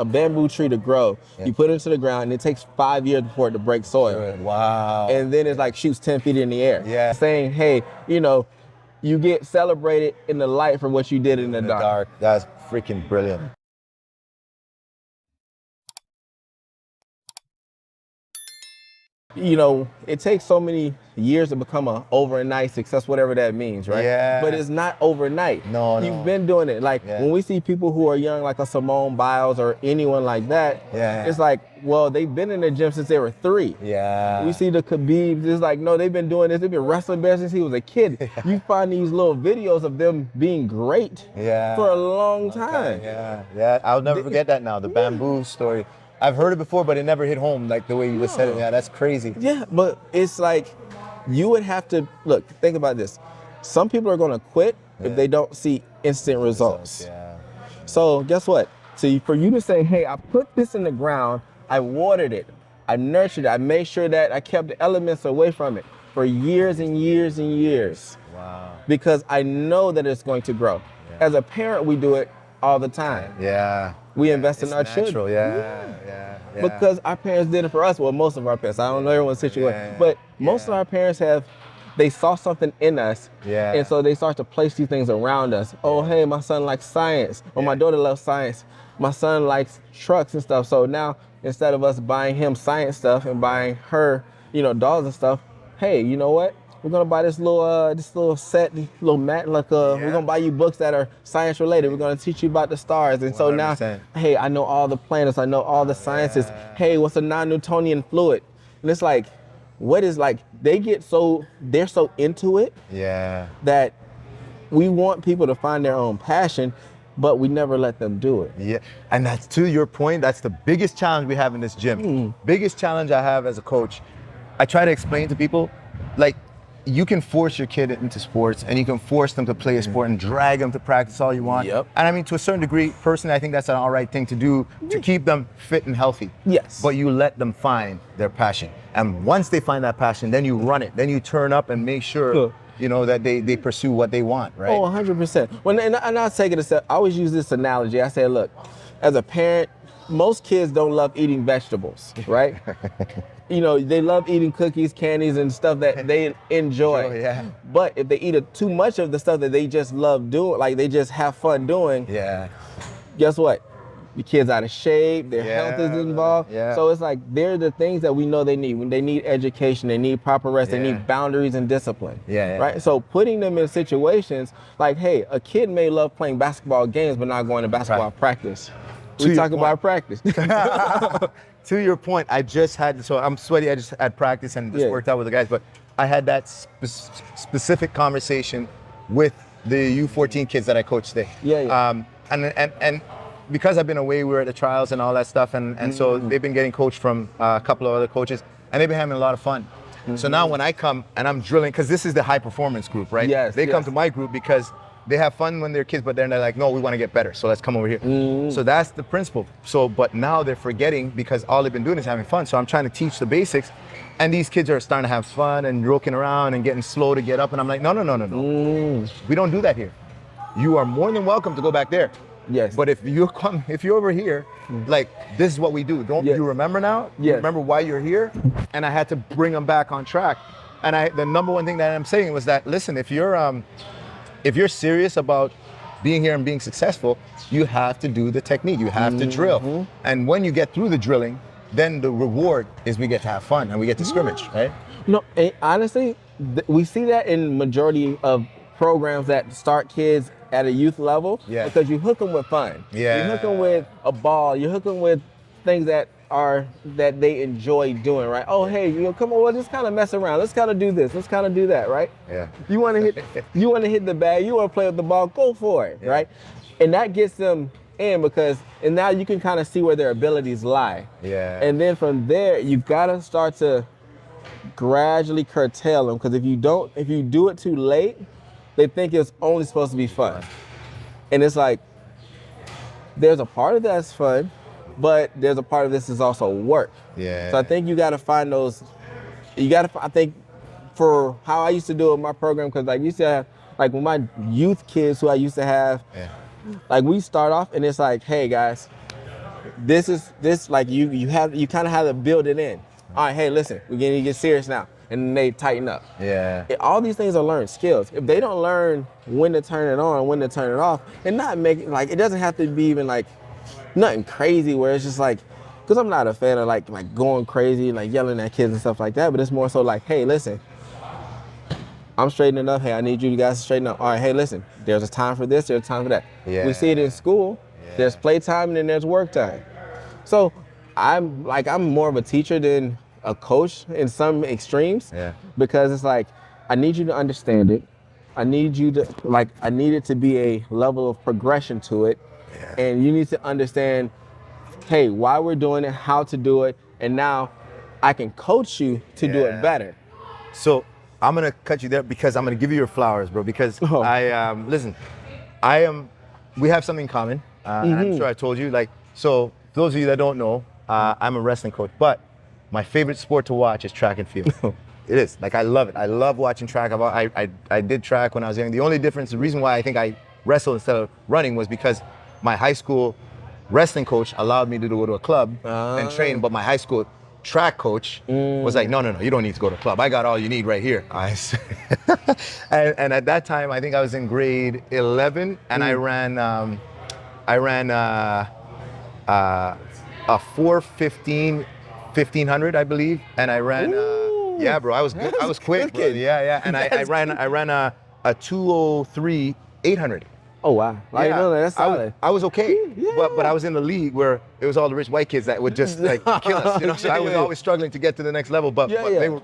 a bamboo tree to grow. Yeah. You put it into the ground, and it takes 5 years before it to break soil. Wow. And then it's like shoots 10 feet in the air. Yeah. Saying, hey, you know, you get celebrated in the light for what you did in the dark. That's freaking brilliant. You know, it takes so many years to become a overnight success, whatever that means, right? Yeah. But it's not overnight. No. You've been doing it. Like when we see people who are young, like a Simone Biles or anyone like that, it's like, well, they've been in the gym since they were 3. Yeah. We see the Khabibs, it's like, no, they've been doing this. They've been wrestling better since he was a kid. You find these little videos of them being great for a long time. Yeah. I'll never forget that now, the bamboo story. I've heard it before, but it never hit home like the way you just said it. Yeah, that's crazy. Yeah, but it's like you would have to, look, think about this. Some people are going to quit if they don't see instant results. Yeah. So guess what? So for you to say, hey, I put this in the ground, I watered it, I nurtured it, I made sure that I kept the elements away from it for years and years and years. Wow. Because I know that it's going to grow. Yeah. As a parent, we do it all the time. Yeah. We invest in our natural. children. Yeah. Because our parents did it for us. Well, most of our parents. I don't know everyone's situation. But most of our parents they saw something in us. Yeah. And so they start to place these things around us. Oh, hey, my son likes science. Or my daughter loves science. My son likes trucks and stuff. So now, instead of us buying him science stuff and buying her, dolls and stuff, hey, you know what? We're gonna buy this little set, little mat. We're gonna buy you books that are science related. We're gonna teach you about the stars. And 100%. So now, hey, I know all the planets. I know all the sciences. Hey, what's a non-Newtonian fluid? And it's like, they're so into it. Yeah. That we want people to find their own passion, but we never let them do it. Yeah, and that's to your point. That's the biggest challenge we have in this gym. Biggest challenge I have as a coach. I try to explain to people, like, you can force your kid into sports and you can force them to play a sport and drag them to practice all you want. Yep. And I mean, to a certain degree, personally, I think that's an all right thing to do to keep them fit and healthy. Yes. But you let them find their passion. And once they find that passion, then you run it. Then you turn up and make sure, that they pursue what they want, right? Oh, 100%. And I'll take it a step. I always use this analogy. I say, look, as a parent, most kids don't love eating vegetables, right? They love eating cookies, candies, and stuff that they enjoy. Oh, yeah. But if they eat too much of the stuff that they just love doing, like they just have fun doing, guess what? The kid's out of shape, their health is involved. Yeah. So it's like they're the things that we know they need. When they need education, they need proper rest, they need boundaries and discipline. Right? So putting them in situations like, hey, a kid may love playing basketball games but not going to basketball practice. We talk about practice. To your point, I'm sweaty, I just had practice and just worked out with the guys, but I had that specific conversation with the U14 kids that I coach today. And because I've been away, we were at the trials and all that stuff, and so they've been getting coached from a couple of other coaches, and they've been having a lot of fun. So now when I come and I'm drilling, because this is the high performance group, right? They come to my group because they have fun when they're kids, but then they're like, no, we want to get better, so let's come over here. So that's the principle. But now they're forgetting because all they've been doing is having fun. So I'm trying to teach the basics, and these kids are starting to have fun and joking around and getting slow to get up, and I'm like, no. We don't do that here. You are more than welcome to go back there. Yes. But if you're over here, like, this is what we do. Don't you remember now? Yes. Remember why you're here? And I had to bring them back on track. And the number one thing that I'm saying was that, listen, if you're serious about being here and being successful, you have to do the technique. You have to drill. And when you get through the drilling, then the reward is we get to have fun and we get to scrimmage, right? No, honestly, we see that in majority of programs that start kids at a youth level because you hook them with fun. You hook them with a ball. You hook them with things that they enjoy doing, right? Oh, hey, come on, let's kind of mess around. Let's kind of do this. Let's kind of do that, right? Yeah. You want to hit the bag. You want to play with the ball. Go for it, right? And that gets them in and now you can kind of see where their abilities lie. Yeah. And then from there, you've got to start to gradually curtail them, because if you do it too late, they think it's only supposed to be fun. And it's like, there's a part of that's fun, but there's a part of this is also work. Yeah. So I think you got to find those. I think for how I used to do it in my program, because I used to have, like, with my youth kids who I used to have, like, we start off and it's like, hey guys, this like you kind of have to build it in. All right, hey, listen, we're gonna get serious now, and then they tighten up. Yeah. All these things are learned skills. If they don't learn when to turn it on, when to turn it off, and not make it like it doesn't have to be even like nothing crazy where it's just like, because I'm not a fan of like going crazy, like yelling at kids and stuff like that. But it's more so like, hey, listen, I'm straightening up. Hey, I need you guys to straighten up. All right, hey, listen, there's a time for this, there's a time for that. Yeah. We see it in school. Yeah. There's playtime and then there's work time. So I'm more of a teacher than a coach in some extremes. Yeah. Because it's like, I need you to understand it. I need it to be a level of progression to it. Yeah. And you need to understand, hey, why we're doing it, how to do it, and now I can coach you to do it better. So I'm gonna cut you there because I'm gonna give you your flowers, bro. Because listen, we have something in common. I'm sure I told you. Like, so for those of you that don't know, I'm a wrestling coach, but my favorite sport to watch is track and field. It is. Like, I love it. I love watching track. I did track when I was young. The only difference, the reason why I think I wrestled instead of running was because my high school wrestling coach allowed me to go to a club and train, but my high school track coach was like, no, you don't need to go to a club. I got all you need right here. And at that time, I think I was in grade 11, and I ran a 4:15, 1500, I believe, and I ran. Yeah, bro, I was good. I was quick, bro. Yeah, and I ran a 2:03, 800. Oh wow! Like, no, that's solid. I was okay, but I was in the league where it was all the rich white kids that would just like kill us. You know, so I was always struggling to get to the next level. But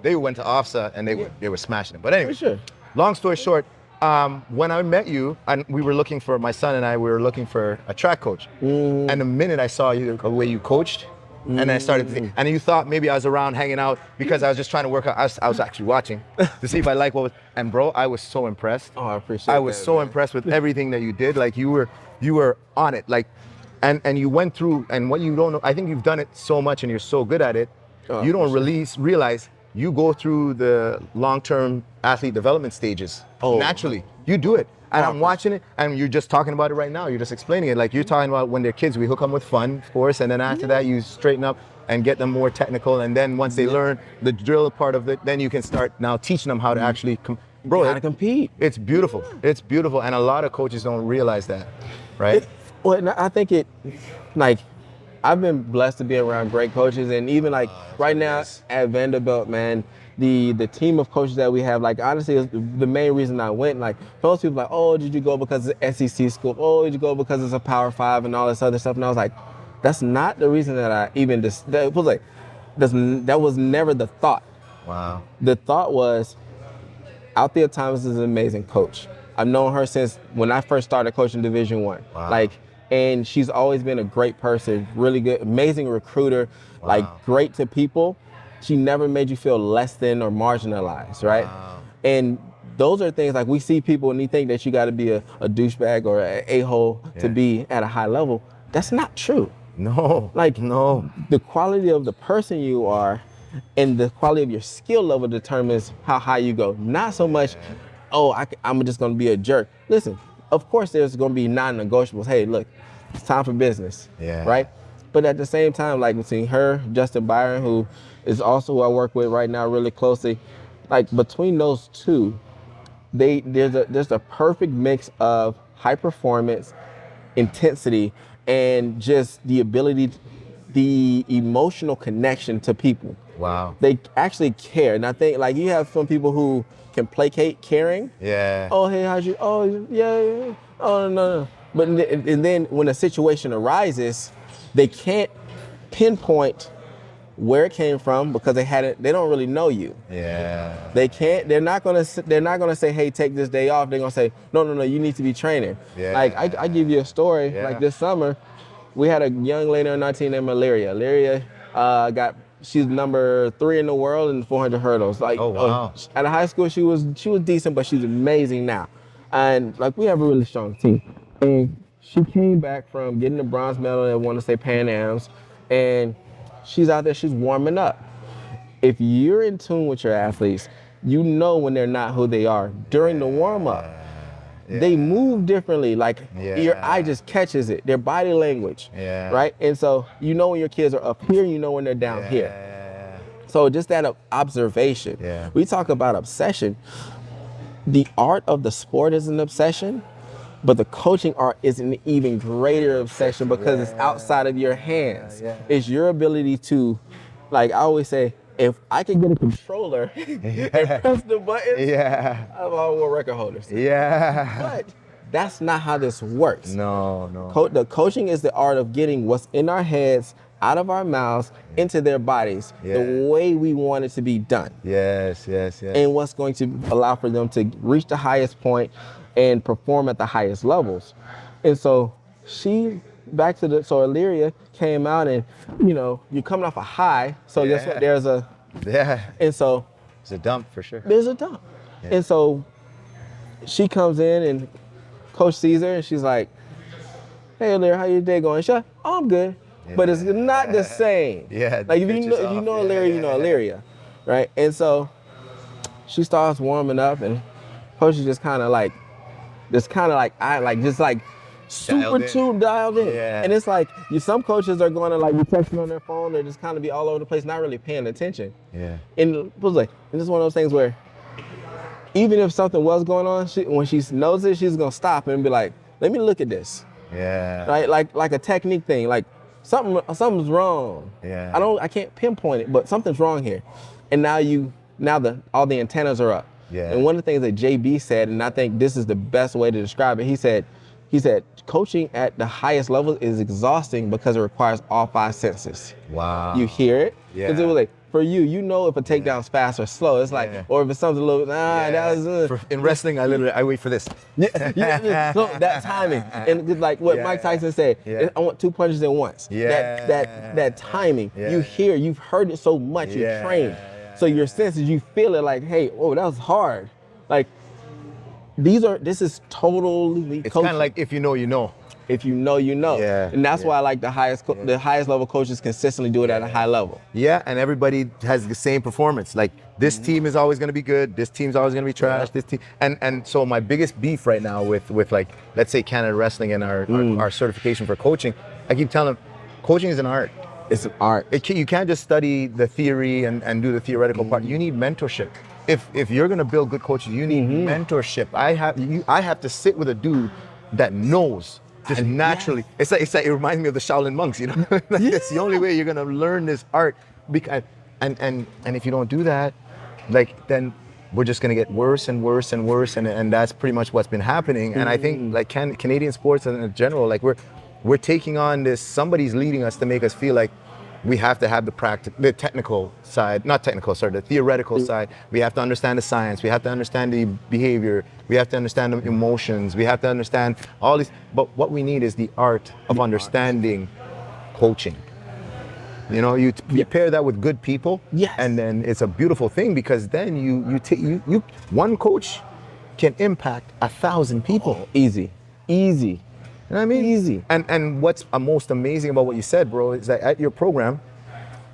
they went to OFSA and they were smashing it. But anyway, long story short, when I met you, and we were looking for my son and I, we were looking for a track coach. And the minute I saw you, the way you coached. And I started to think, and you thought maybe I was around hanging out because I was just trying to work out. I was actually watching to see if I like what was. And bro, I was so impressed. Oh, I appreciate it. I was so impressed with everything that you did. Like you were on it. Like, and you went through. And what you don't know, I think you've done it so much, and you're so good at it. You don't realize you go through the long-term athlete development stages naturally. You do it. And I'm watching it, and you're just talking about it right now. You're just explaining it. Like, you're talking about when they're kids, we hook them with fun, of course, and then after that, you straighten up and get them more technical. And then once they learn the drill part of it, then you can start now teaching them how to actually, how to compete. It's beautiful. It's beautiful. And a lot of coaches don't realize that, right? I think I've been blessed to be around great coaches, and even right now at Vanderbilt, man, the team of coaches that we have, like, honestly, is the main reason I went. Like, most people like, oh, did you go because it's SEC school? Oh, did you go because it's a Power 5 and all this other stuff? And I was like, that's not the reason that I even that was never the thought. Wow. The thought was, Althea Thomas is an amazing coach. I've known her since when I first started coaching Division I. Wow. And she's always been a great person, really good, amazing recruiter, great to people. She never made you feel less than or marginalized, right? Wow. And those are things like we see people and they think that you got to be a douchebag or an a-hole to be at a high level. That's not true. No. No. The quality of the person you are and the quality of your skill level determines how high you go. Not so much, I'm just going to be a jerk. Listen, of course there's going to be non-negotiables. Hey, look, it's time for business, right? But at the same time, like between her, Justin Byron, who is also who I work with right now really closely, like between those two, there's a perfect mix of high performance, intensity, and just the ability, the emotional connection to people. Wow. They actually care. And I think like you have some people who can placate caring. Yeah. Oh, hey, how's you? Oh, yeah. Oh, no. But and then when a situation arises, they can't pinpoint where it came from because they don't really know you. Yeah. They're not gonna say, hey, take this day off. They're gonna say, no, you need to be training. Yeah. Like I give you a story. Yeah. Like this summer, we had a young lady on our team named Ilaria. She's number 3 in the world in 400 hurdles. Like, oh wow. At a high school, she was decent, but she's amazing now. And like we have a really strong team. And she came back from getting the bronze medal at want to say Pan Ams, and she's out there, she's warming up. If you're in tune with your athletes, you know when they're not who they are during the warm-up. they move differently. Like your eye Yeah. just catches it, their body language, Yeah. right? And so you know when your kids are up here, you know when they're down here. So just that observation. Yeah. We talk about obsession. The art of the sport is an obsession, but the coaching art is an even greater obsession because it's outside of your hands. It's your ability to, like I always say, if I can get a controller and press the buttons, I'm all world record holders. But that's not how this works. No. The coaching is the art of getting what's in our heads out of our mouths into their bodies the way we want it to be done. Yes. And what's going to allow for them to reach the highest point and perform at the highest levels. And so so Illyria came out and, you're coming off a high. So guess what? There's a, and so it's a dump for sure. there's a dump. And so she comes in and coach sees her and she's like, hey, Illyria, how your day going? She's like, oh, I'm good. But it's not the same. Like if you know Illyria, you know Illyria, right? And so she starts warming up and coach is just kind of like super dialed in. And it's like some coaches are going to like be texting on their phone or just kind of be all over the place, not really paying attention. And it was like, and it's one of those things where even if something was going on, when she knows it, she's gonna stop and be like, let me look at this. Right? Like a technique thing. Like something's wrong. I can't pinpoint it, but something's wrong here. And now all the antennas are up. And one of the things that JB said, and I think this is the best way to describe it, he said coaching at the highest level is exhausting because it requires all 5 senses. Wow. You hear it? Because it was like, for you if a takedown's fast or slow. It's like, or if it's something a little, that was in wrestling, I wait for this. So that timing. And it's like what Mike Tyson said, I want 2 punches at once. That timing. You hear, you've heard it so much, you're trained. So your senses, you feel it like, hey, oh, that was hard. Like, this is totally It's kind of like if you know, you know. If you know, you know. And that's why I like the highest level coaches consistently do it at a high level. And everybody has the same performance. Like this team is always going to be good. This team's always going to be trash. This team, and so my biggest beef right now with like, let's say Canada Wrestling and our certification for coaching, I keep telling them, coaching is an art. It's an art. You can't just study the theory and do the theoretical part. You need mentorship. If you're going to build good coaches, you need mentorship. I have to sit with a dude that knows. Just naturally, it's like it reminds me of the Shaolin monks, you know. That's the only way you're gonna learn this art. Because and if you don't do that, like then we're just gonna get worse and worse and worse, and that's pretty much what's been happening. And I think like Canadian sports in general, like we're taking on this. Somebody's leading us to make us feel like we have to have the technical side, the theoretical side. We have to understand the science. We have to understand the behavior. We have to understand the emotions. We have to understand all these. But what we need is the art of understanding coaching. You know, you pair that with good people, and then it's a beautiful thing because then you one coach can impact 1,000 people. Oh, easy. You know what I mean? Easy. And what's most amazing about what you said, bro, is that at your program,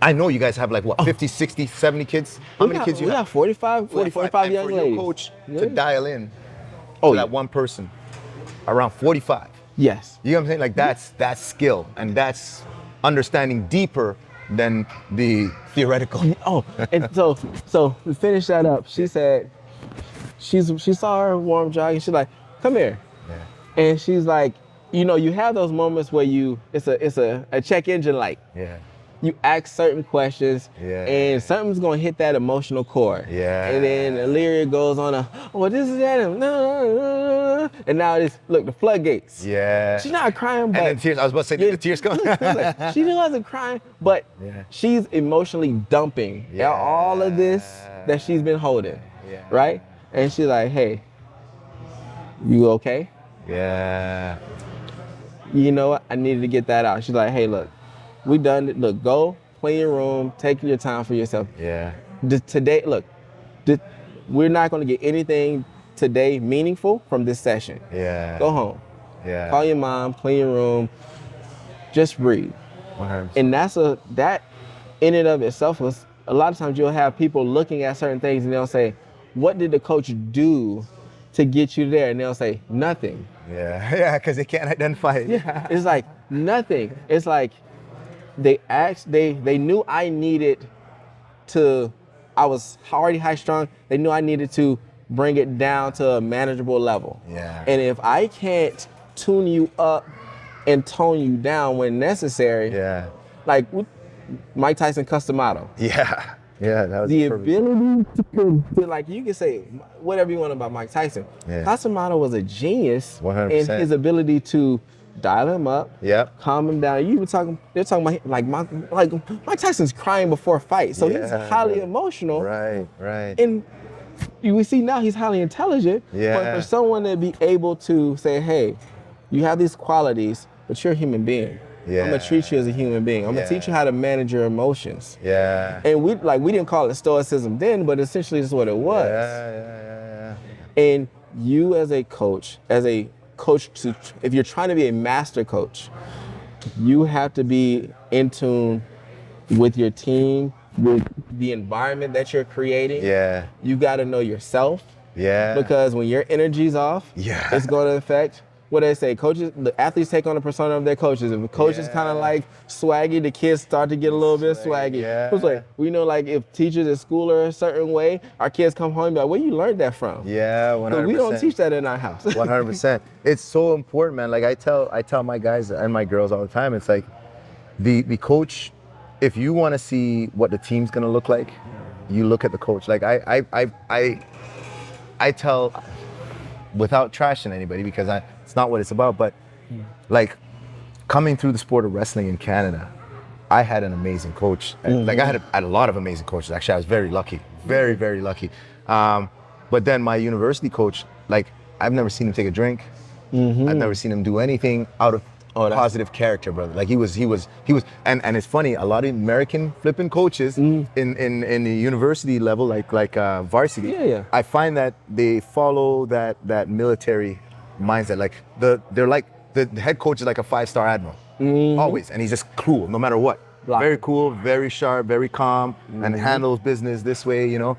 I know you guys have like, 50, 60, 70 kids? How many kids you have? We have 45 young ladies. For your coach to dial in to that one person, around 45. Yes. You know what I'm saying? Like that's skill, and that's understanding deeper than the theoretical. And so to finish that up, she said, she saw her warm jog, and she's like, come here. And she's like, you have those moments where it's a check engine light. You ask certain questions, and something's gonna hit that emotional chord. And then Illyria goes on this is that, and now the floodgates. She's not crying, but and then tears. I was about to say, the tears come. She wasn't crying, but she's emotionally dumping all of this that she's been holding, right? And she's like, hey, you okay? You know what? I needed to get that out. She's like, hey, look, we done it. Look, go clean your room, take your time for yourself. Today, look, we're not going to get anything today meaningful from this session. Go home. Call your mom, clean your room, just breathe. 100%. And that in and of itself was, a lot of times you'll have people looking at certain things and they'll say, what did the coach do to get you there? And they'll say, nothing. Yeah, because they can't identify it. Yeah, it's like nothing. It's like they knew I needed to, I was already high strung. They knew I needed to bring it down to a manageable level. Yeah. And if I can't tune you up and tone you down when necessary, Yeah. like Mike Tyson Customato. Yeah. Yeah, that was The perfect. ability to, like, you can say whatever you want about Mike Tyson. Yeah. Customato was a genius 100%. in his ability to dial him up, Yep. calm him down. You were talking, they're talking about like Mike Tyson's crying before a fight, so he's highly emotional. Right, right. And we see now he's highly intelligent. Yeah. But for someone to be able to say, hey, you have these qualities, but you're a human being. Yeah. I'm gonna treat you as a human being. I'm gonna teach you how to manage your emotions. Yeah. And we didn't call it stoicism then, but essentially this is what it was. Yeah. And you as a coach, if you're trying to be a master coach, you have to be in tune with your team, with the environment that you're creating. Yeah. You got to know yourself. Yeah. Because when your energy's off, it's going to affect. What they say, the athletes take on the persona of their coaches. If a coach is kind of like swaggy, the kids start to get a little bit swaggy. Yeah. It's like, we know, like, if teachers at school are a certain way, our kids come home and be like, where you learned that from? Yeah, 100%. But we don't teach that in our house. 100%. It's so important, man. Like I tell my guys and my girls all the time, it's like the coach, if you want to see what the team's gonna look like, you look at the coach. Like I tell, without trashing anybody, because it's not what it's about, but like coming through the sport of wrestling in Canada, I had an amazing coach. Like I had a lot of amazing coaches. Actually, I was very lucky, very, very lucky. But then my university coach, like I've never seen him take a drink. I've never seen him do anything out of positive character, brother. Like he was, and it's funny, a lot of American flipping coaches in the university level, like varsity, I find that they follow that military mindset. Like they're like the head coach is like a 5-star admiral, always, and he's just cool no matter what. Very cool, very sharp, very calm, and handles business this way, you know.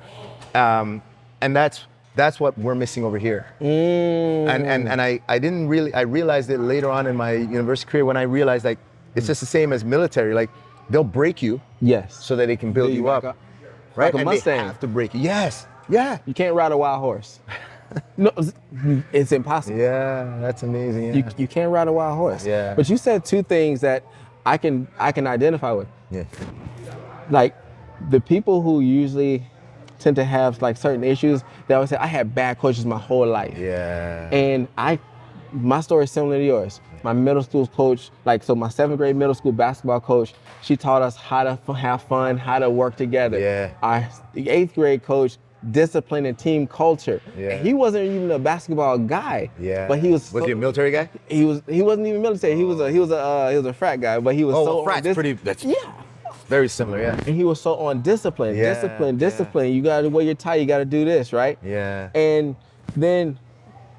And that's what we're missing over here. And I realized it later on in my university career when I realized, like, it's just the same as military. Like, they'll break you so that they can build you up. Right? Like a Mustang. They have to break you. Yes. Yeah. You can't ride a wild horse. No, it's impossible. Yeah, that's amazing. Yeah. You can't ride a wild horse. Yeah. But you said two things that I can identify with. Yeah. Like, the people who usually tend to have like certain issues, they always say, I had bad coaches my whole life. Yeah. And my story is similar to yours. My middle school coach, my 7th grade middle school basketball coach, she taught us how to have fun, how to work together. Yeah. The 8th grade coach, discipline and team culture. Yeah. And he wasn't even a basketball guy. Yeah. But he was. Was he a military guy? He wasn't even military. He was a frat guy. But he was so frat's that's very similar. Yeah. And he was so on discipline. Discipline. You gotta wear your tie. You gotta do this, right? Yeah. And then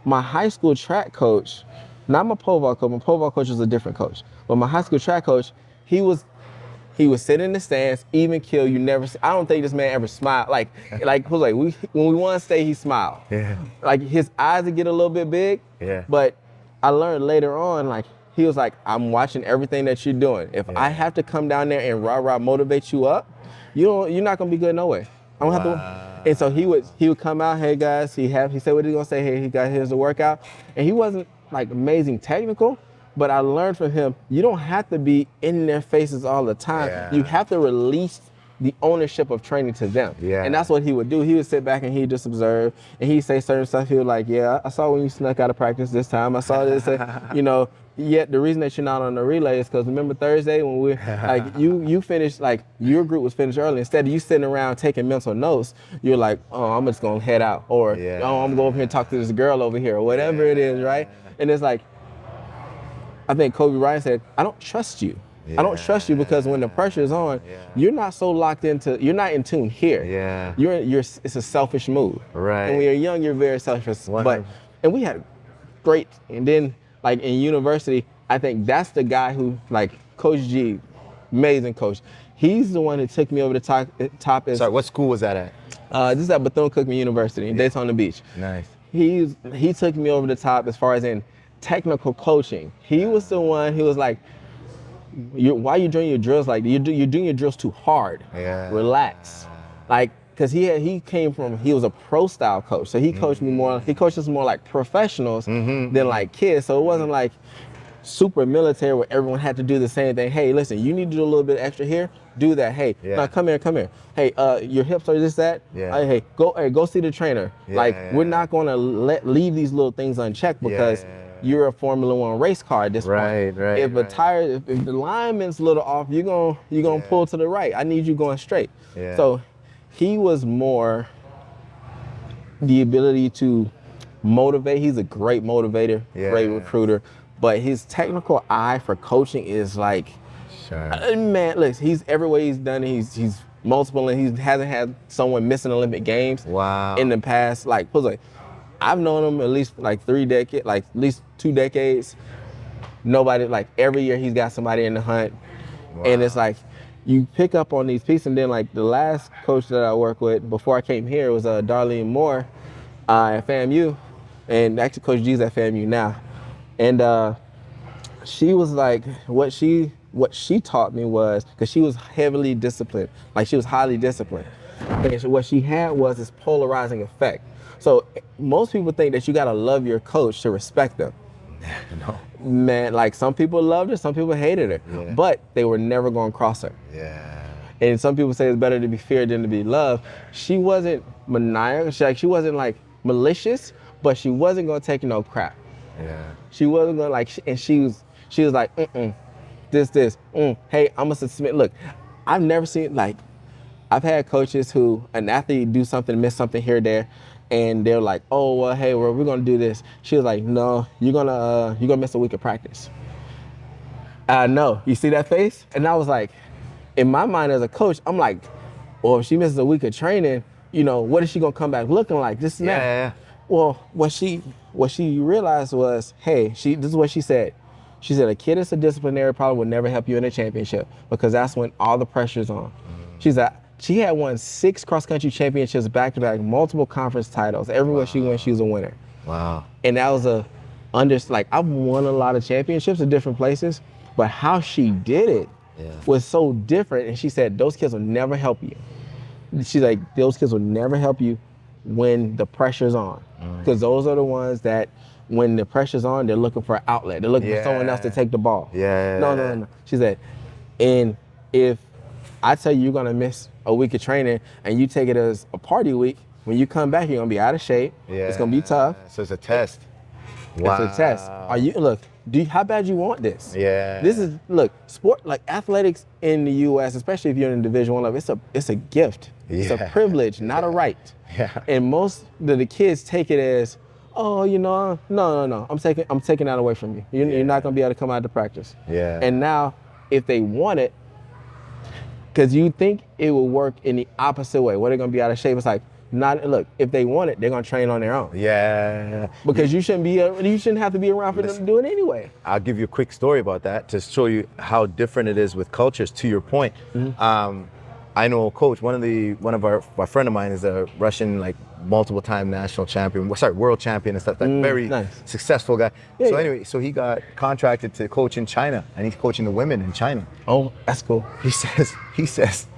my high school track coach, not my pole vault coach. My pole vault coach was a different coach. But my high school track coach, he would sit in the stands, even kill. You never. I don't think this man ever smiled. Like when we won state, he smiled. Yeah. Like his eyes would get a little bit big. Yeah. But I learned later on, like, he was like, I'm watching everything that you're doing. If I have to come down there and rah motivate you up, you're not gonna be good no way. I don't have to. And so he would come out, hey guys, he said what he's gonna say, hey, here's the workout. And he wasn't like amazing technical, but I learned from him, you don't have to be in their faces all the time. Yeah. You have to release the ownership of training to them. Yeah. And that's what he would do. He would sit back and he'd just observe, and he'd say certain stuff. He was like, yeah, I saw when you snuck out of practice this time. I saw this, yet the reason that you're not on the relay is because remember Thursday when we like you finished, like your group was finished early. Instead of you sitting around taking mental notes, you're like, oh, I'm just gonna head out, or oh, I'm gonna go over here and talk to this girl over here, or whatever it is, right? And it's like, I think Kobe Bryant said, I don't trust you. I don't trust you because when the pressure is on, you're not so locked into, you're not in tune here. Yeah. It's a selfish move. Right. And when you're young, you're very selfish. And we had great, and then like in university, I think that's the guy who, like Coach G, amazing coach. He's the one that took me over the top. Sorry, what school was that at? This is at Bethune-Cookman University in Daytona Beach. Nice. he took me over the top as far as in technical coaching. He was the one who was like, why are you doing your drills like you're doing your drills too hard. Yeah. Relax. Like, because he was a pro style coach. So he coached me more, he coached us more like professionals than like kids. So it wasn't like super military where everyone had to do the same thing. Hey, listen, you need to do a little bit extra here, do that. Hey, now come here. Hey, your hips are this, that. Hey, go see the trainer. We're not gonna leave these little things unchecked because you're a Formula One race car at this point. If the alignment's a little off, you're gonna pull to the right. I need you going straight. So he was more the ability to motivate. He's a great motivator, great recruiter, but his technical eye for coaching is like, man, look, he's everywhere he's done it. He's multiple, and he hasn't had someone missing Olympic games in the past. I've known him at least like 3 decades, like at least 2 decades. Nobody, like every year he's got somebody in the hunt. And it's like, you pick up on these pieces. And then like the last coach that I worked with before I came here was Darlene Moore at FAMU. And actually Coach G's at FAMU now. And she was like, what she taught me was, because she was heavily disciplined, like she was highly disciplined. And so what she had was this polarizing effect. So most people think that you gotta love your coach to respect them. No. Man, like some people loved her, some people hated her, but they were never gonna cross her. And some people say it's better to be feared than to be loved. She wasn't maniacal, she wasn't like malicious, but she wasn't gonna take no crap. She wasn't gonna like, and she was like, this, hey, I'm gonna submit. Look, I've never seen, like, I've had coaches who, an athlete do something, miss something here or there, and they're like, oh, well, hey, we're gonna do this. She was like, no, you're gonna miss a week of practice. No, you see that face? And I was like, in my mind as a coach, I'm like, well, if she misses a week of training, what is she gonna come back looking like? This and that. Well, what she realized was, hey, this is what she said. She said, a kid that's a disciplinary problem will never help you in a championship because that's when all the pressure's on. She said, she had won 6 cross-country championships back-to-back, multiple conference titles. Everywhere she went, she was a winner. Wow. And that was I've won a lot of championships in different places, but how she did it was so different. And she said, those kids will never help you. She's like, those kids will never help you when the pressure's on. Because those are the ones that, when the pressure's on, they're looking for an outlet. They're looking for someone else to take the ball. No. She said, and if I tell you you're gonna miss a week of training and you take it as a party week, when you come back, you're gonna be out of shape. It's gonna be tough. So it's a test. It's a test. How bad you want this? This is, sport, like athletics in the U.S., especially if you're in Division I level, it's a gift. It's a privilege, not a right. And most of the kids take it as, oh, no. I'm taking that away from you. You're not gonna be able to come out to practice. And now, if they want it, because you think it will work in the opposite way, where they're gonna be out of shape. It's like, if they want it, they're gonna train on their own. Because you shouldn't have to be around for them to do it anyway. I'll give you a quick story about that to show you how different it is with cultures. To your point, I know a coach. A friend of mine is a Russian, like multiple time national champion, world champion and stuff. Like very successful guy. Anyway, so he got contracted to coach in China, and he's coaching the women in China. Oh, that's cool. He says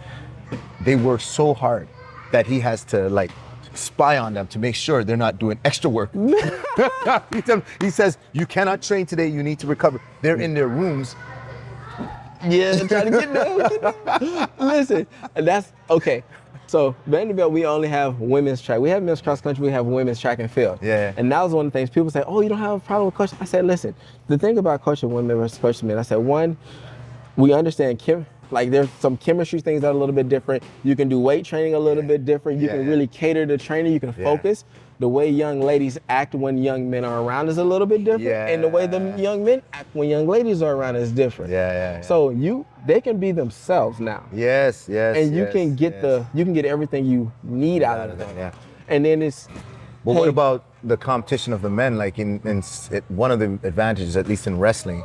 they work so hard that he has to like spy on them to make sure they're not doing extra work. He says, you cannot train today, you need to recover. They're in their rooms. Trying to get down. Listen, that's okay. So Vanderbilt, we only have women's track. We have men's cross country, we have women's track and field. And that was one of the things people say, oh, you don't have a problem with coaching? I said, listen, the thing about coaching women versus coaching men, I said, one, we understand there's some chemistry things that are a little bit different. You can do weight training a little bit different. You can really cater to training. You can focus. The way young ladies act when young men are around is a little bit different. And the way the young men act when young ladies are around is different. So they can be themselves now. And you can get everything you need out of them. And then it's, But what about the competition of the men? Like one of the advantages, at least in wrestling,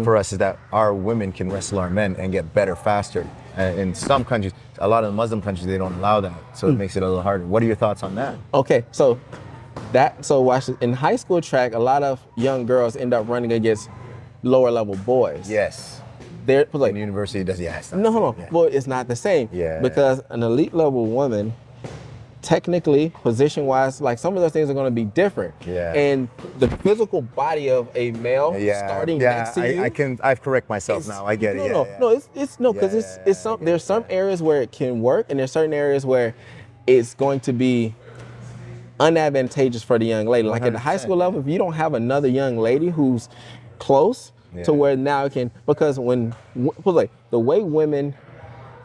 for us is that our women can wrestle our men and get better faster. In some countries, a lot of the Muslim countries, they don't allow that, so it makes it a little harder. What are your thoughts on that? Okay, so So watch this. In high school track, a lot of young girls end up running against lower level boys. Yes. They're like, In university, does no. Yeah. Well, it's not the same. Yeah. Because an elite level woman, technically, position wise, like some of those things are going to be different. Yeah. And the physical body of a male starting next to you. I've correct myself now. I get it. Because there's some areas where it can work, and there's certain areas where it's going to be unadvantageous for the young lady. Like at the high school level, if you don't have another young lady who's close to where now it can, because the way women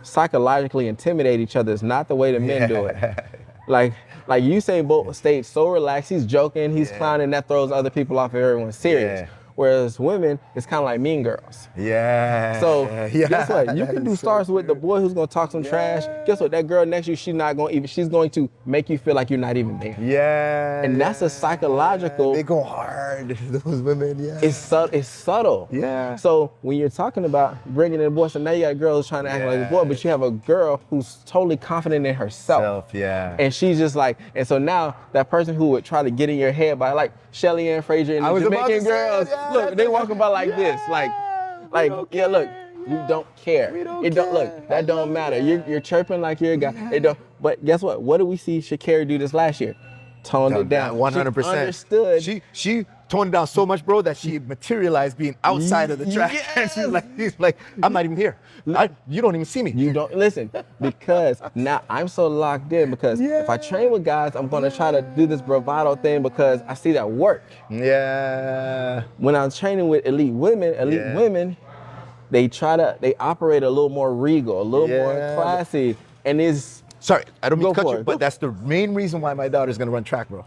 psychologically intimidate each other is not the way the men do it. Like Usain Bolt stayed so relaxed, he's joking, he's clowning, that throws other people off if everyone's serious. Yeah. Whereas women, it's kind of like Mean Girls. Yeah. So guess what? You can do stars with the boy who's gonna talk some trash. Guess what? That girl next to you, she's going to make you feel like you're not even there. Yeah. And that's a psychological. They go hard, those women. Yeah. It's subtle. Yeah. So when you're talking about bringing in a boy, so now you got girls trying to act like a boy, but you have a girl who's totally confident in herself. And she's just like, and so now that person who would try to get in your head by like Shelly Ann Fraser and the Jamaican girls, look, they walking by like this, look, you don't care. That don't matter. You're chirping like you're a guy. It don't. But guess what? What did we see Sha'Carri do this last year? Toned it down. 100%. She understood. She toned it down so much, bro, that she materialized being outside of the track. Yes. She's like, I'm not even here. You don't even see me. You don't listen, because now I'm so locked in, because if I train with guys, I'm gonna try to do this bravado thing because I see that work. Yeah. When I'm training with elite women, they operate a little more regal, a little more classy, and sorry, I don't mean to cut you, it. but that's the main reason why my daughter's gonna run track, bro.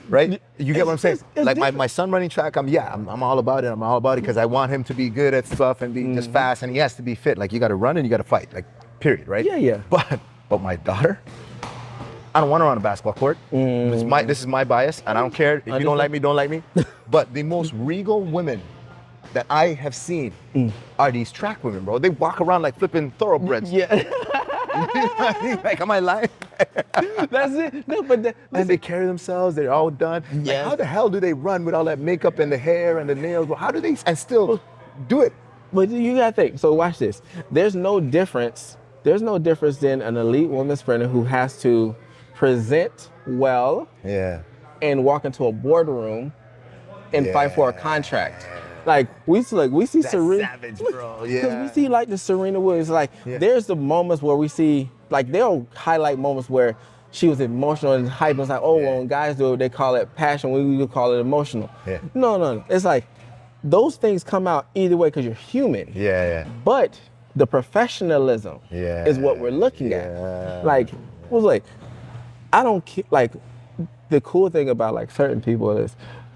Right? You get what I'm saying? Like my son running track, I'm all about it. I'm all about it because I want him to be good at stuff and be just fast, and he has to be fit. Like, you got to run and you got to fight, like, period, right? Yeah. But my daughter, I don't want her on a basketball court. This is my bias, and I don't care if you don't like me, don't like me. But the most regal women that I have seen are these track women, bro. They walk around like flipping thoroughbreds. Yeah. Like, am I lying? That's it. No, but and they carry themselves. They're all done. Yeah. Like, how the hell do they run with all that makeup and the hair and the nails? Well, how do they and still do it? But you gotta think. So watch this. There's no difference than an elite woman sprinter who has to present well and walk into a boardroom and fight for a contract. Like we see That's Serena, savage, bro. Because we see like the Serena Williams. Like there's the moments where we see, like, they'll highlight moments where she was emotional and hype. It's like, when guys do it, they call it passion. We would call it emotional. Yeah. No. It's like those things come out either way because you're human. Yeah. But the professionalism is what we're looking at. Like, I don't care. Like, the cool thing about like certain people is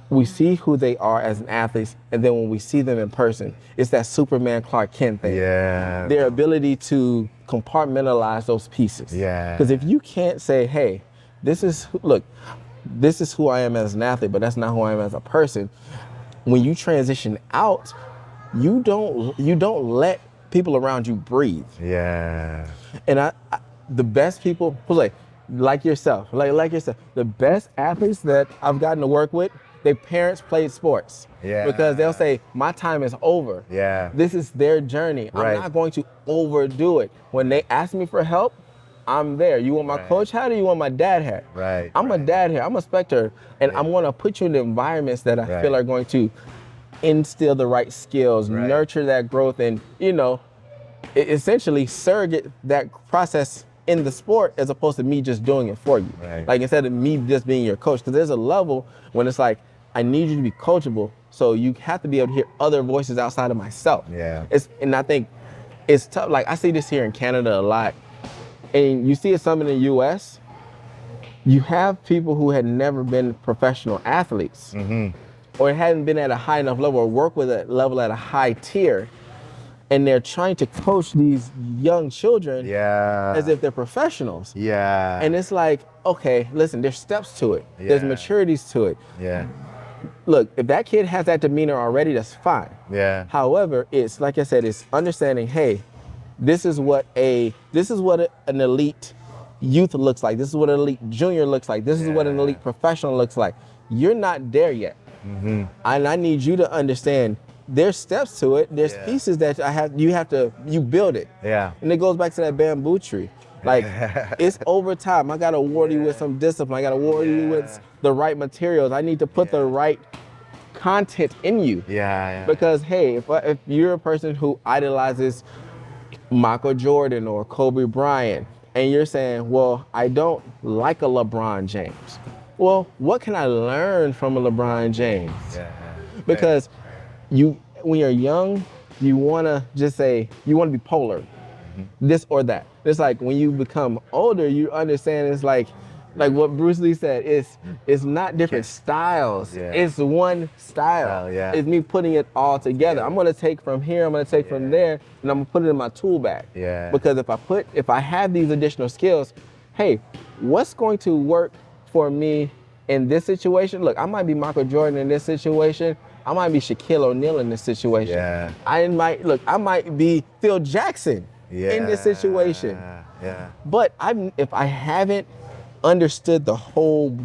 we see who they are as an athlete, and then when we see them in person, it's that Superman Clark Kent thing. Yeah. Their ability to compartmentalize those pieces. Yeah. Because if you can't say, hey, this is who I am as an athlete, but that's not who I am as a person. When you transition out, you don't let people around you breathe. Yeah. And the best people, like yourself, the best athletes that I've gotten to work with, their parents played sports. Yeah. Because they'll say, my time is over. Yeah. This is their journey. Right. I'm not going to overdo it. When they ask me for help, I'm there. You want my coach hat or you want my dad hat? Right. I'm a dad here. I'm a spectator. And I'm going to put you in the environments that I feel are going to instill the right skills, nurture that growth, and, essentially surrogate that process in the sport as opposed to me just doing it for you. Right. Like, instead of me just being your coach. Because there's a level when it's like, I need you to be coachable, so you have to be able to hear other voices outside of myself. Yeah. And I think it's tough. Like, I see this here in Canada a lot, and you see it some in the US. You have people who had never been professional athletes, or hadn't been at a high enough level, or work with a level at a high tier, and they're trying to coach these young children as if they're professionals. Yeah. And it's like, okay, listen, there's steps to it. There's maturities to it. Yeah. Look, if that kid has that demeanor already, that's fine. Yeah. However, it's like I said, it's understanding, hey, this is what an elite youth looks like. This is what an elite junior looks like. This is what an elite professional looks like. You're not there yet. And I need you to understand there's steps to it. There's pieces that you build it. And it goes back to that bamboo tree. Like, it's over time. I got to award you with some discipline. I got to award you with the right materials. I need to put the right content in you. Because, hey, if you're a person who idolizes Michael Jordan or Kobe Bryant, and you're saying, well, I don't like a LeBron James. Well, what can I learn from a LeBron James? Because when you're young, you want to just say, you want to be polar, this or that. It's like when you become older, you understand it's like what Bruce Lee said, it's not different styles. It's one style. It's me putting it all together. I'm gonna take from here, I'm gonna take from there, and I'm gonna put it in my tool bag. Because if I have these additional skills, hey, what's going to work for me in this situation? Look, I might be Michael Jordan in this situation. I might be Shaquille O'Neal in this situation. I might be Phil Jackson in this situation. But if I haven't understood the whole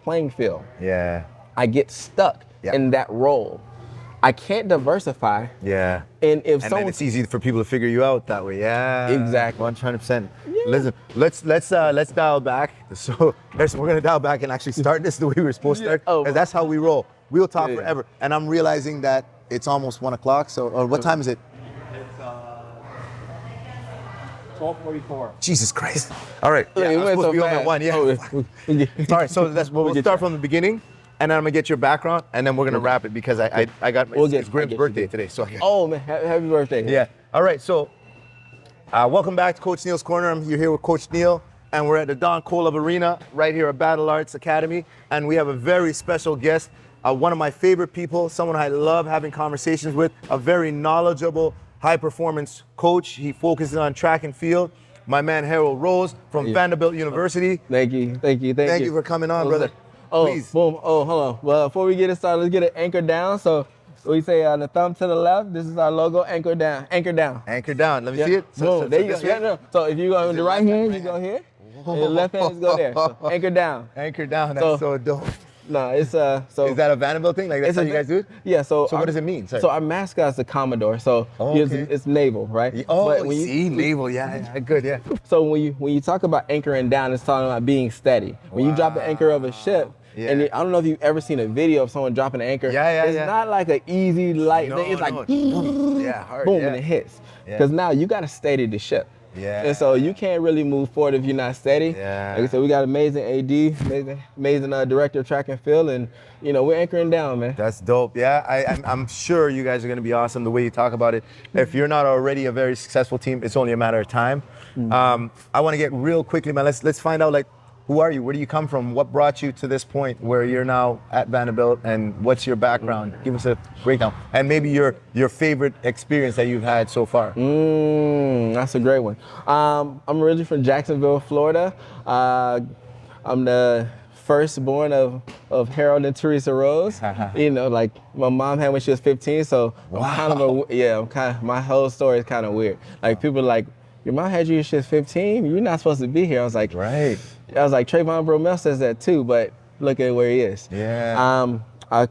playing field, I get stuck in that role. I can't diversify. And then it's easy for people to figure you out that way. Exactly. 100%. Listen, let's dial back. So we're gonna dial back and actually start this the way we were supposed to start. Because that's how we roll. We'll talk forever. And I'm realizing that it's almost 1 o'clock. So what time is it? 12:44. Jesus Christ. All right. I'm supposed to be on at 1. All right, so we'll start from the beginning, and then I'm going to get your background, and then we're going to wrap it because I got it's Grim's birthday today. So man, happy birthday. All right, so welcome back to Coach Neal's Corner. You're here with Coach Neal, and we're at the Don Kolov Arena right here at Battle Arts Academy, and we have a very special guest, one of my favorite people, someone I love having conversations with, a very knowledgeable, high-performance coach. He focuses on track and field. My man Harold Rose from Vanderbilt University. Thank you for coming on, brother. Please. Boom. Hold on. Well, before we get it started, let's get it anchored down. So we say on the thumb to the left, this is our logo, anchor down. Anchor down. Anchor down. Let me see it. Boom. There you go. So if you go with the right hand, you go here. And the left hand is go there. So anchor down. Anchor down. That's so dope. No, it's so. Is that a Vanderbilt thing? Like that's how you guys do it? Yeah. So what does it mean? Sorry. So our mascot is the Commodore. So it's naval, right? Naval. Yeah. Good. Yeah. So when you talk about anchoring down, it's talking about being steady. When you drop the anchor of a ship, and I don't know if you've ever seen a video of someone dropping an anchor. It's not like an easy light thing. It's like hard, boom, and it hits. Because now you got to steady the ship. And so you can't really move forward if you're not steady. Like I said, we got amazing AD, amazing director of track and field, and we're anchoring down, man. That's dope. I'm sure you guys are going to be awesome the way you talk about it. If you're not already a very successful team, it's only a matter of time. I want to get real quickly, man. Let's find out, like, who are you? Where do you come from? What brought you to this point where you're now at Vanderbilt, and what's your background? Give us a breakdown, and maybe your favorite experience that you've had so far. That's a great one. I'm originally from Jacksonville, Florida. I'm the firstborn of Harold and Teresa Rose. Like my mom had when she was 15, so my whole story is kind of weird. Like people are like, your mom had you when she was 15? You're not supposed to be here. I was like, right. I was like, Trayvon Bromell says that too, but look at where he is. I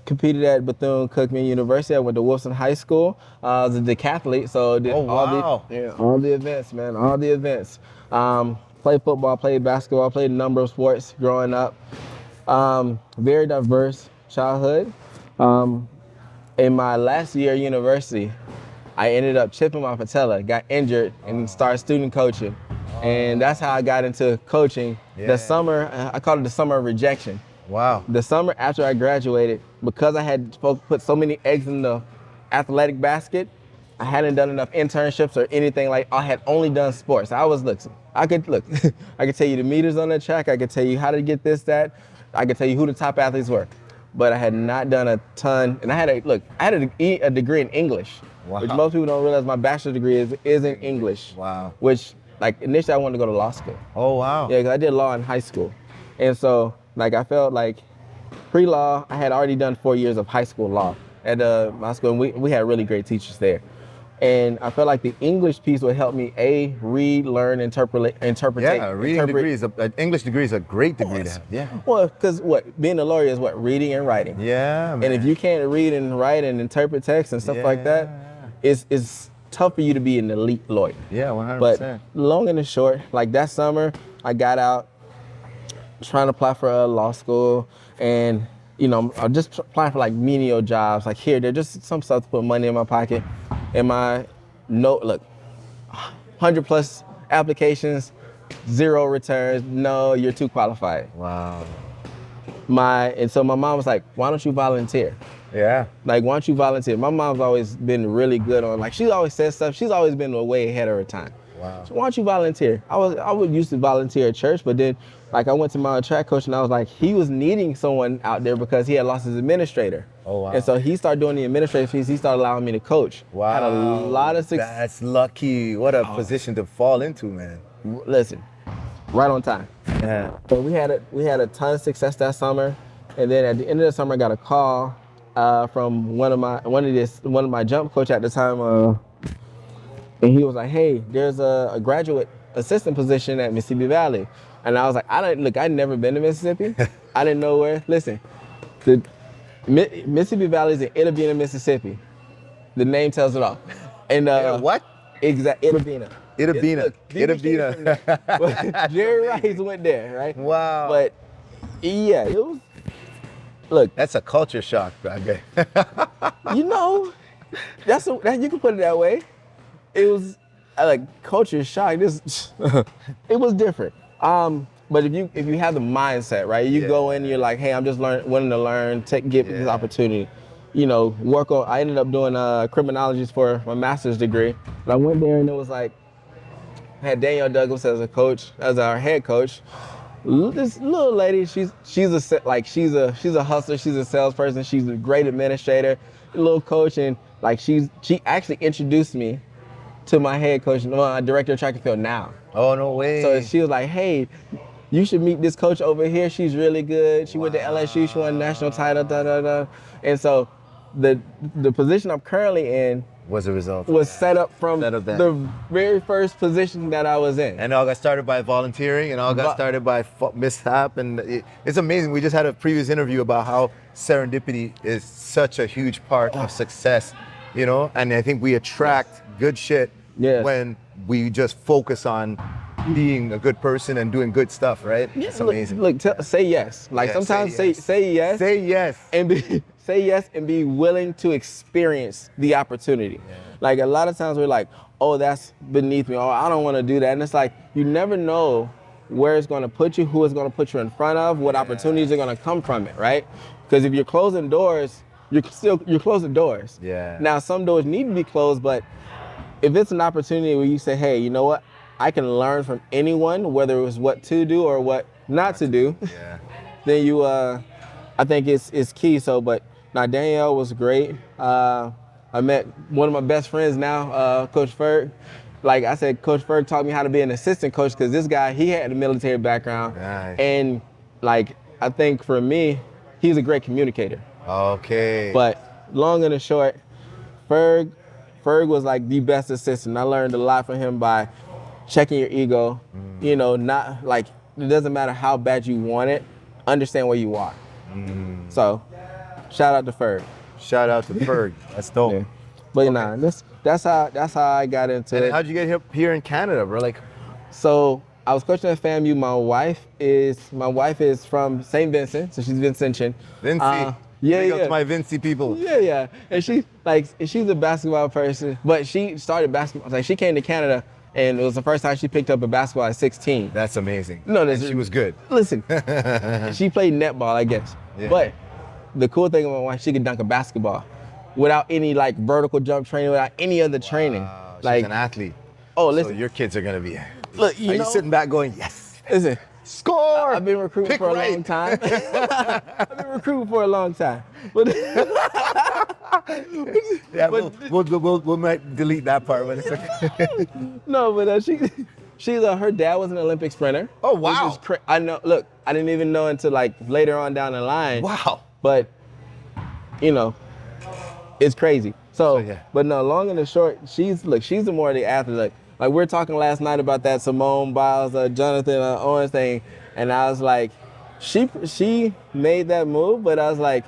competed at Bethune-Cookman University. I went to Wilson High School. I was a decathlete, so I did all the events, man, all the events. Played football, played basketball, played a number of sports growing up. Very diverse childhood. In my last year at university, I ended up chipping my patella, got injured, and started student coaching. And that's how I got into coaching. The summer, I called it the summer of rejection. Wow. The summer after I graduated, because I had put so many eggs in the athletic basket, I hadn't done enough internships or anything. Like, I had only done sports. I could tell you the meters on the track. I could tell you how to get this, that. I could tell you who the top athletes were. But I had not done a ton. And I had a degree in English, which most people don't realize my bachelor's degree is in English. Wow. Which, like, initially I wanted to go to law school. Oh, wow. Yeah, because I did law in high school. And so, like, I felt like pre-law, I had already done 4 years of high school law at my school, and we had really great teachers there. And I felt like the English piece would help me read, learn, interpret. Yeah, reading degree is an English degree is a great degree to have. Yeah. Well, because being a lawyer is reading and writing. Yeah, man. And if you can't read and write and interpret text and stuff like that, it's tough for you to be an elite lawyer. Yeah, 100%. But long and the short, like that summer, I got out trying to apply for a law school, and I'm just applying for like menial jobs, like here, they're just some stuff to put money in my pocket. And my note, look, 100+ applications, 0 returns. No, you're too qualified. Wow. And so my mom was like, why don't you volunteer? Yeah. Like, why don't you volunteer? My mom's always been really good on, like, she always says stuff. She's always been way ahead of her time. Wow. So why don't you volunteer? I would used to volunteer at church, but then, like, I went to my track coach and I was like, he was needing someone out there because he had lost his administrator. Oh, wow. And so he started doing the administrative piece. He started allowing me to coach. Wow. Had a lot of success. That's lucky. What a position to fall into, man. Listen, right on time. Yeah. So we had a ton of success that summer, and then at the end of the summer, I got a call from one of my jump coach at the time, and he was like, "Hey, there's a graduate assistant position at Mississippi Valley," and I was like, I'd never been to Mississippi. I didn't know where. Listen, the Mississippi Valley is in Itta Bena, Mississippi. The name tells it all. And what? Exactly, Itta Bena. Itta Bena. Itta Bena. Jerry Rice went there, right? Wow. But yeah, it was. Look, that's a culture shock, okay. You can put it that way. It was like culture shock. It was different. But if you have the mindset, right, you go in, you're like, hey, I'm just wanting to learn, get this opportunity. Work on. I ended up doing criminology for my master's degree. But I went there and it was like, I had Danielle Douglas as our head coach. This little lady, she's a hustler, she's a salesperson, she's a great administrator, little coach, and like she actually introduced me to my head coach, my director of track and field now. Oh, no way. So she was like, hey, you should meet this coach over here. She's really good. She went to LSU, she won a national title, And so the position I'm currently in was a result. Was set up from the very first position that I was in. And all got started by volunteering, and all got started by mishap. And it's amazing. We just had a previous interview about how serendipity is such a huge part of success, And I think we attract good shit when we just focus on being a good person and doing good stuff, right? It's amazing. Look, say yes. Like sometimes say yes. Say yes. And say yes and be willing to experience the opportunity. Yeah. Like a lot of times we're like, oh, that's beneath me. Oh, I don't want to do that. And it's like, you never know where it's going to put you, who it's going to put you in front of, what opportunities are going to come from it, right? Because if you're closing doors, you're closing doors. Yeah. Now, some doors need to be closed, but if it's an opportunity where you say, hey, you know what? I can learn from anyone, whether it was what to do or what not to do. Yeah. Then I think it's key. So, but now Danielle was great. I met one of my best friends now, Coach Ferg. Like I said, Coach Ferg taught me how to be an assistant coach because this guy, he had a military background. Nice. And like, I think for me, he's a great communicator. Okay. But long and the short, Ferg was like the best assistant. I learned a lot from him by checking your ego, not like, it doesn't matter how bad you want it, understand where you are. So, shout out to Ferg. Shout out to Ferg. That's dope. Yeah. But that's how I got into it. And how'd you get here in Canada, bro? Like, so I was coaching at FAMU. My wife is from St. Vincent, so she's Vincentian. Vinci. Big up to my Vinci people. Yeah. And she's a basketball person, but she started basketball. Like she came to Canada. And it was the first time she picked up a basketball at 16. That's amazing. No, and she was good. Listen, she played netball, I guess. Yeah. But the cool thing about my wife, she could dunk a basketball without any like vertical jump training, without any other training. She's an athlete. Oh, listen. So your kids are gonna be. Look, are you sitting back going, yes? Listen. Score! I've been recruiting for a long time. But yeah, we might delete that part, but it's okay. No, but her dad was an Olympic sprinter. Oh, wow. I know. Look, I didn't even know until like later on down the line. Wow. But it's crazy. So yeah. but no, long and the short, she's the more of the athlete. Like we were talking last night about that Simone Biles, Jonathan Owens thing, and I was like, she made that move, but I was like,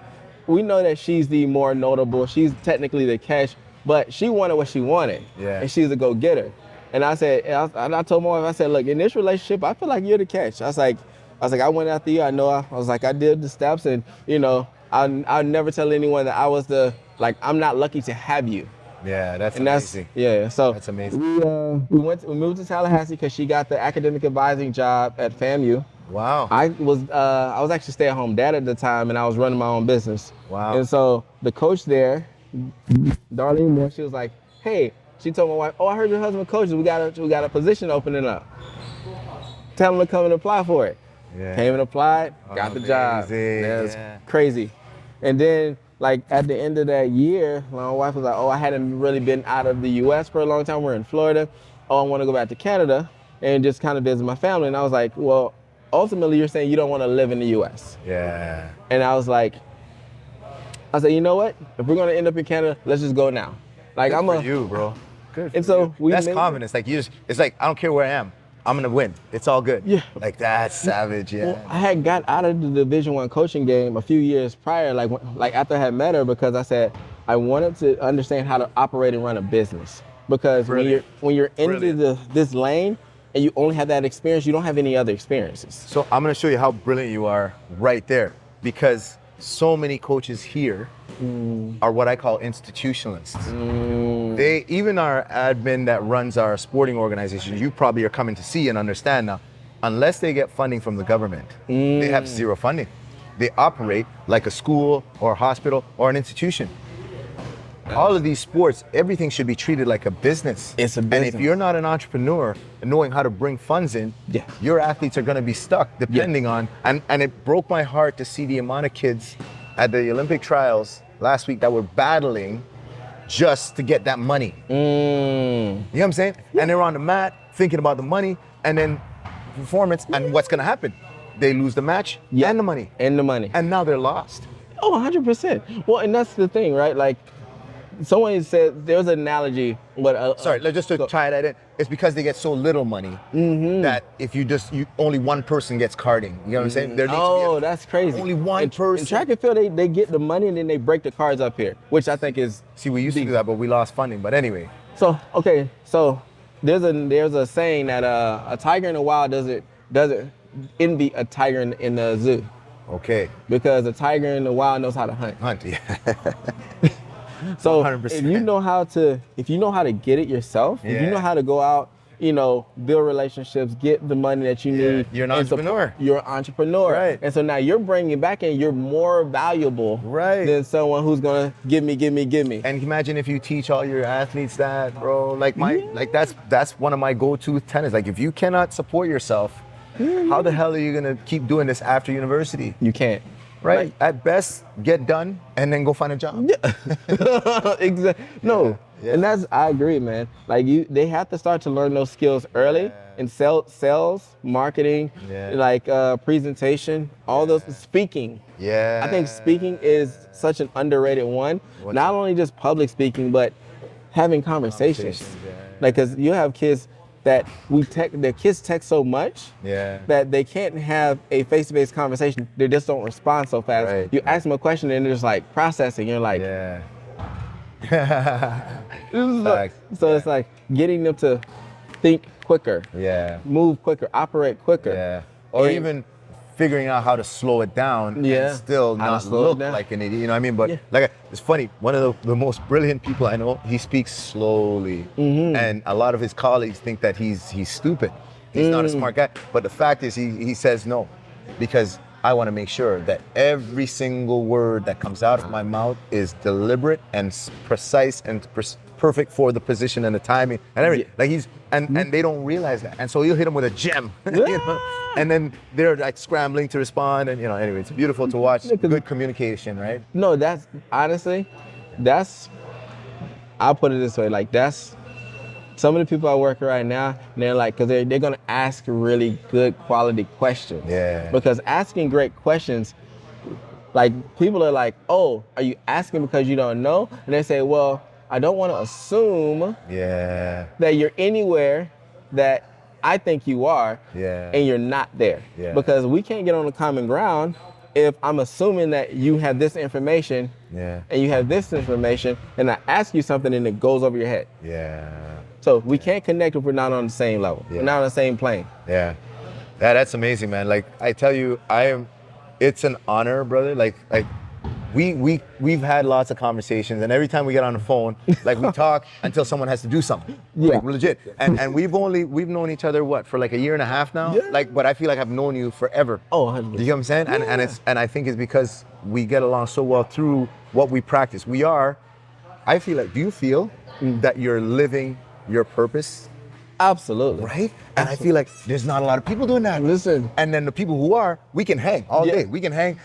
we know that she's the more notable. She's technically the catch, but she wanted what she wanted, and she's a go-getter. And I said, and I told my wife, I said, look, in this relationship, I feel like you're the catch. I was like, I went after you. I know. I was like, I did the steps, and I'll never tell anyone that I was I'm not lucky to have you. Yeah, that's And amazing. So That's amazing. We moved to Tallahassee because she got the academic advising job at FAMU. Wow. I was actually stay-at-home dad at the time, and I was running my own business. Wow. And so the coach there, Darlene Moore, she was like, hey, she told my wife, oh, I heard your husband coaches. We got a position opening up. Tell him to come and apply for it. Yeah. Came and applied, got the job. That was crazy. And then, like, at the end of that year, my wife was like, oh, I hadn't really been out of the U.S. for a long time. We're in Florida. Oh, I want to go back to Canada and just kind of visit my family. And I was like, well, ultimately, you're saying you don't want to live in the U.S. Yeah. And I was like, said, you know what? If we're going to end up in Canada, let's just go now. Like, Good for you, bro. Good. And so that's confidence. Like it's like, I don't care where I am. I'm gonna win. It's all good. Yeah. Like that's savage. Yeah. Well, I had got out of the Division I coaching game a few years prior, like after I had met her, because I said I wanted to understand how to operate and run a business. Because when you're into this lane and you only have that experience, you don't have any other experiences. So I'm gonna show you how brilliant you are right there, because so many coaches here are what I call institutionalists. They, even our admin that runs our sporting organization, you probably are coming to see and understand now, unless they get funding from the government, they have zero funding. They operate like a school or a hospital or an institution. All of these sports, everything should be treated like a business. It's a business. And if you're not an entrepreneur and knowing how to bring funds in, your athletes are gonna be stuck depending on, and it broke my heart to see the amount of kids at the Olympic trials last week that were battling just to get that money. You know what I'm saying? And they're on the mat thinking about the money, and then performance, and what's gonna happen? They lose the match and the money. And now they're lost. Oh, 100%. Well, and that's the thing, right? Like, someone said, there's an analogy. Sorry, just to tie that in, it's because they get so little money that if you only one person gets carding. You know what I'm saying? There needs to be that's crazy. Only one person. In track and field, they get the money and then they break the cards up here, which I think is. See, we used to do that, but we lost funding. But anyway. So there's a saying that a tiger in the wild doesn't envy a tiger in the zoo. Okay. Because a tiger in the wild knows how to hunt. Yeah. So 100%. if you know how to get it yourself, if you know how to go out, build relationships, get the money that you need. You're an entrepreneur. You're an entrepreneur. Right. And so now you're bringing back in, you're more valuable than someone who's gonna give me. And imagine if you teach all your athletes that, bro. Like that's one of my go-to tenets. Like if you cannot support yourself, how the hell are you gonna keep doing this after university? You can't. Right? Like, at best, get done and then go find a job. Exactly. No, and I agree, man. Like they have to start to learn those skills early in sales, marketing, like presentation, all those, speaking. I think speaking is such an underrated one. Not only just public speaking, but having conversations. Like, cause you have kids that their kids text so much that they can't have a face-to-face conversation. They just don't respond so fast. Right. You ask them a question and they're just like processing. You're like, so it's like getting them to think quicker, move quicker, operate quicker, or even figuring out how to slow it down and still not look like an idiot. You know what I mean? But it's funny. One of the most brilliant people I know, he speaks slowly, and a lot of his colleagues think that he's stupid. He's not a smart guy. But the fact is, he says no, because I want to make sure that every single word that comes out of my mouth is deliberate and precise and perfect for the position and the timing and everything. Like and they don't realize that. And so you'll hit them with a gem, and then they're like scrambling to respond. And anyway, it's beautiful to watch. Good communication, right? No, that's honestly, I'll put it this way. Like that's some of the people I work with right now. They're like, because they're gonna ask really good quality questions. Because asking great questions, like people are like, oh, are you asking because you don't know? And they say, well, I don't want to assume Yeah. that you're anywhere that I think you are, Yeah. and you're not there. Yeah. Because we can't get on a common ground if I'm assuming that you have this information Yeah. and you have this information, and I ask you something and it goes over your head. Yeah. So we can't connect if we're not on the same level. Yeah. We're not on the same plane. Yeah. That's amazing, man. Like I tell you, it's an honor, brother. Like we've had lots of conversations, and every time we get on the phone, like we talk until someone has to do something. Yeah. Like, legit. And we've known each other for like a year and a half now. Yeah. Like, but I feel like I've known you forever. Oh, 100%. You get what I'm saying? Yeah. And I think it's because we get along so well through what we practice. I feel like, do you feel that you're living your purpose? Absolutely. Right? And I feel like there's not a lot of people doing that. Listen. And then the people who are, we can hang all Yeah. day. We can hang.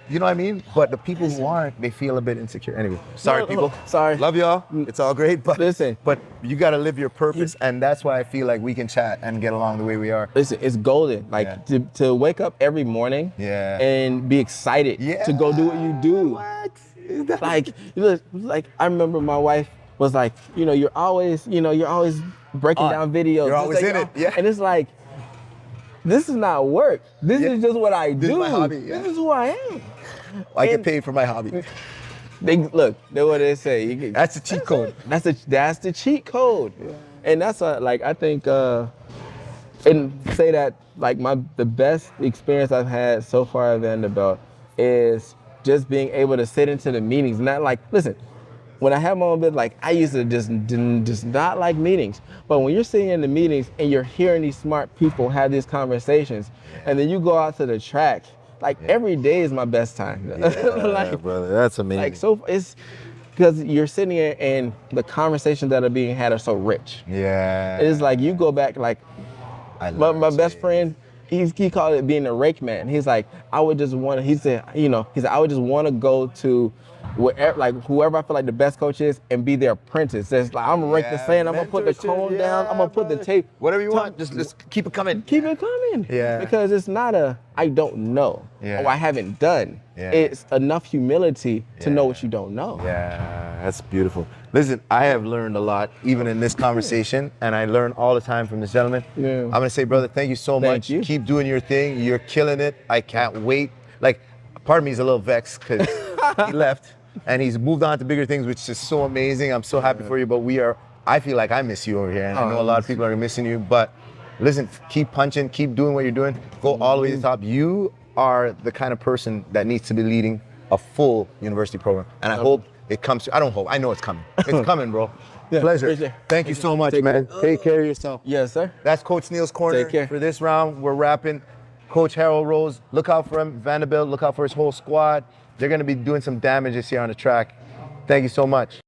You know what I mean? But the people who aren't, they feel a bit insecure. Anyway, sorry, No, people. sorry. Love y'all. It's all great. But Listen. But you got to live your purpose. And that's why I feel like we can chat and get along the way we are. Listen, it's golden. Like Yeah. to wake up every morning Yeah. and be excited to go do what you do. What? Like I remember my wife was like, you're always breaking down videos. You're always It's in like, it. Yeah. And it's like, this is not work. This Yeah. is just what I do. This is my hobby, yeah. This is who I am. I get And paid for my hobby. That's what they say. That's the cheat code. That's the cheat code. Yeah. And that's I think and say that like the best experience I've had so far at Vanderbilt is just being able to sit into the meetings. Not like, listen, when I have my own business, like I used to just not like meetings. But when you're sitting in the meetings and you're hearing these smart people have these conversations, and then you go out to the track, like every day is my best time. Yeah, brother, that's amazing. Like so it's because you're sitting here and the conversations that are being had are so rich. Yeah. It's like you go back like my best friend, he called it being a rake man. He's like, I would just want to, he said, I would just want to go to wherever, like whoever I feel like the best coach is and be their apprentice. It's like, I'm gonna rake the sand, I'm gonna put the cone down, I'm gonna put the tape. Whatever you want, just keep it coming. Keep it coming. Yeah. Because it's not I don't know, Yeah. or I haven't done. Yeah. It's enough humility to know Yeah. what you don't know. Yeah, that's beautiful. Listen, I have learned a lot, even in this conversation, and I learn all the time from this gentleman. Yeah. I'm gonna say, brother, thank you so Thank much. you. Keep doing your thing. You're killing it. I can't wait. Like, part of me is a little vexed because he left and he's moved on to bigger things, which is so amazing. I'm so happy for you, but I feel like I miss you over here, and I know a lot of people are missing you, but listen, keep punching, keep doing what you're doing, go all the way to the top. You are the kind of person that needs to be leading a full university program, and I hope it comes to, I don't hope, I know it's coming. It's coming, bro. Yeah, Pleasure. appreciate it. Thank you so much, Take man. care. Take care of yourself. Yes, sir. That's Coach Neal's Corner Take care. for this round. We're wrapping. Coach Harold Rose, look out for him. Vanderbilt, look out for his whole squad. They're going to be doing some damage this year on the track. Thank you so much.